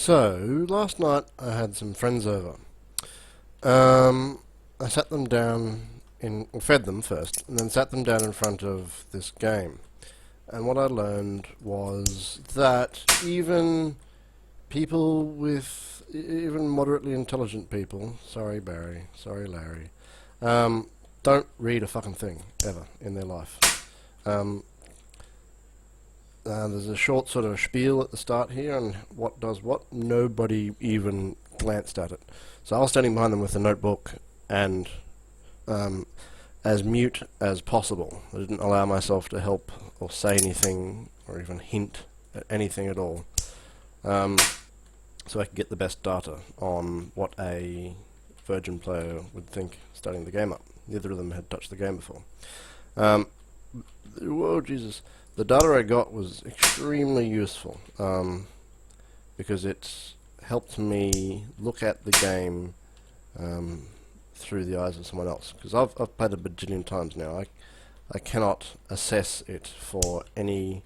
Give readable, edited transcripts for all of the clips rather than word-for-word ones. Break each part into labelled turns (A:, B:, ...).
A: So, last night I had some friends over. I sat them down fed them first, and then sat them down in front of this game. And what I learned was that even even moderately intelligent people, sorry Barry, sorry Larry, don't read a fucking thing, ever, in their life. There's a short sort of spiel at the start here on what does what. Nobody even glanced at it. So I was standing behind them with a notebook and as mute as possible. I didn't allow myself to help or say anything or even hint at anything at all. So I could get the best data on what a virgin player would think starting the game up. Neither of them had touched the game before. Whoa, Jesus. The data I got was extremely useful because it helped me look at the game through the eyes of someone else. Because I've played a bajillion times now. I cannot assess it for any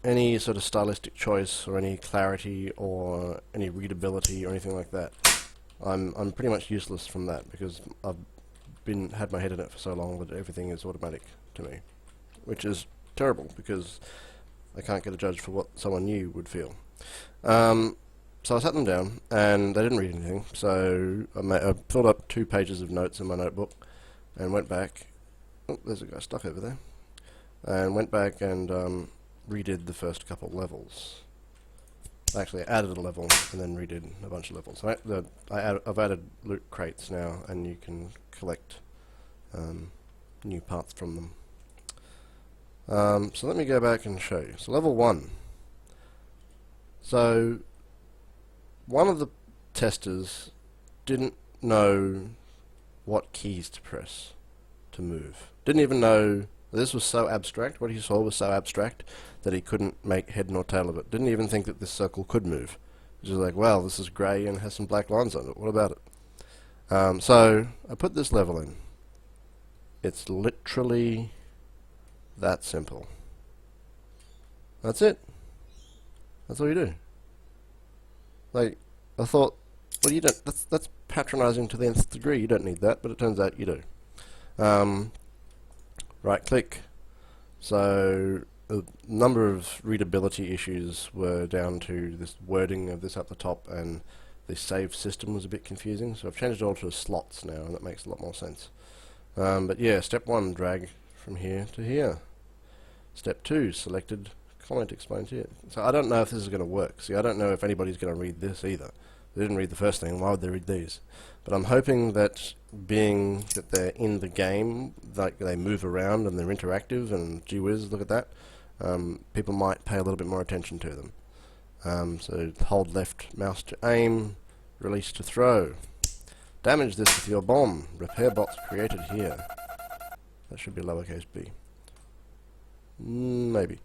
A: sort of stylistic choice or any clarity or any readability or anything like that. I'm pretty much useless from that because I've had my head in it for so long that everything is automatic to me, which is terrible because I can't get a judge for what someone new would feel. So I sat them down and they didn't read anything, so I filled up 2 pages of notes in my notebook and went back. Oh, there's a guy stuck over there. And went back and redid the first couple levels. Actually, I added a level and then redid a bunch of levels. So I've added loot crates now, and you can collect new parts from them. So let me go back and show you. So level 1. So one of the testers didn't know what keys to press to move. Didn't even know. This was so abstract, what he saw was so abstract that he couldn't make head nor tail of it. Didn't even think that this circle could move. He was like, well, this is grey and has some black lines on it, what about it? So I put this level in. It's literally that simple. That's it. That's all you do. Like, I thought, well, you don't, that's patronising to the nth degree, you don't need that, but it turns out you do. Right click. So a number of readability issues were down to this wording of this up the top, and the save system was a bit confusing, so I've changed it all to slots now, and that makes a lot more sense. But yeah, step 1, drag from here to here. Step 2, selected comment explained here. So I don't know if this is going to work. See, I don't know if anybody's going to read this either. They didn't read the first thing, why would they read these? But I'm hoping that being that they're in the game, like they move around and they're interactive, and gee whiz, look at that, people might pay a little bit more attention to them. So hold left mouse to aim, release to throw. Damage this with your bomb. Repair bots created here. That should be lowercase b. Maybe.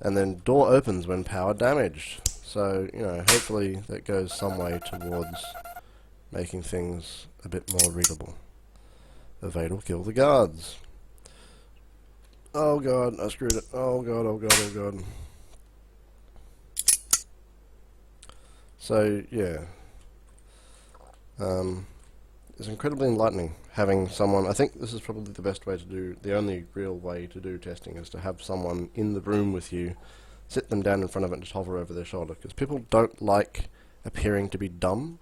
A: And then door opens when power damaged. So, you know, hopefully that goes some way towards making things a bit more readable. Evade or kill the guards. Oh god, I screwed it. Oh god, oh god, oh god. So, yeah. It's incredibly enlightening having someone. I think this is probably the best way to do, the only real way to do testing is to have someone in the room with you, sit them down in front of it and just hover over their shoulder, because people don't like appearing to be dumb.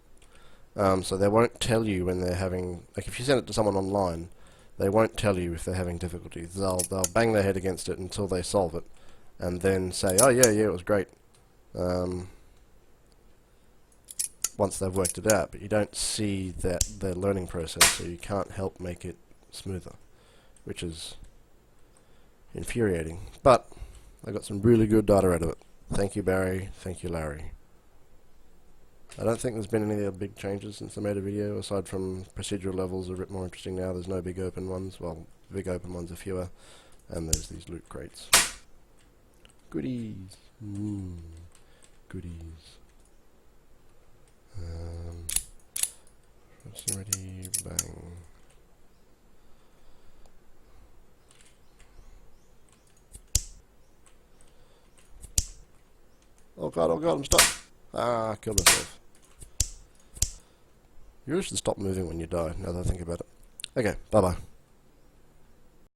A: So they won't tell you when they're having, like if you send it to someone online, they won't tell you if they're having difficulties. They'll bang their head against it until they solve it, and then say, oh yeah, it was great, once they've worked it out. But you don't see their learning process, so you can't help make it smoother, which is infuriating. But I got some really good data out of it. Thank you, Barry. Thank you, Larry. I don't think there's been any other big changes since I made a video, aside from procedural levels are a bit more interesting now. There's no big open ones. Well, big open ones are fewer. And there's these loot crates. Goodies. Goodies. It's ready. Bang. Oh god, I'm stuck. Ah, I killed myself. You really should stop moving when you die, now that I think about it. Okay, bye bye.